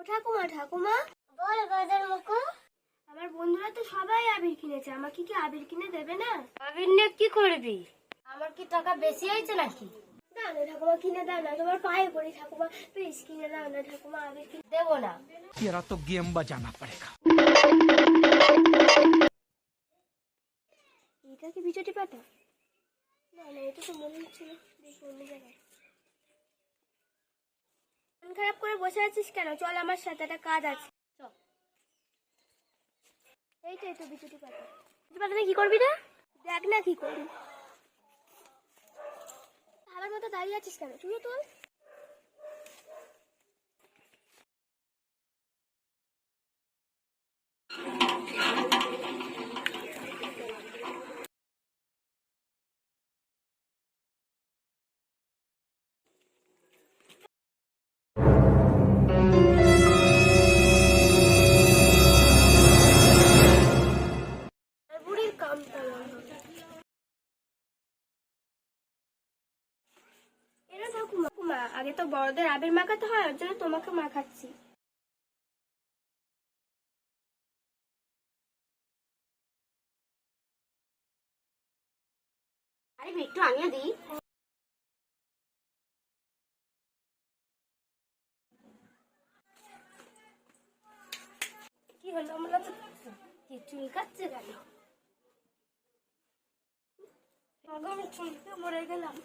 ঠাকুমা ঠাকুমা, বল বাজার মুকু। আমার বন্ধুরা তো সবাই আবির কিনেছে, আমাকে কি আবির কিনে দেবে না? আবির নিয়ে কি করবি? আমার কি টাকা বেশি হয়েছে নাকি? দাও না ঠাকুমা, কিনে দাও না, তোমার পায়ে পড়ি ঠাকুমা, প্লিজ কিনে দাও না ঠাকুমা, আবির কিনে দেবো না। तेरा तो गेम बजाना पड़ेगा। এটা কি বিচটি পাতা? না না, এটা তো মনে হচ্ছে না, দেখি অন্য জায়গায়। মন খারাপ করে বসে আছিস কেন? চল আমার সাথে, একটা কাজ আছে। চল। এইটাই তো বিচটি পাতা। বিচটি পাতা নিয়ে কি করবি রে? দেখ না কি করবি। আমার মতো দাঁড়িয়ে আছিস কেন? তুইও তোল। বুড়ির কামটা এরা ঠাকুমা, আগে তো বড়দের আবির মাখাতে হয়, ওর জন্য তোমাকে মাখাচ্ছি। আরে একটু আনিয়ে দিই। কি হলো? আমরা তো কি চুলকাচ্ছে কেন? আমি চুলকে মরে গেলাম।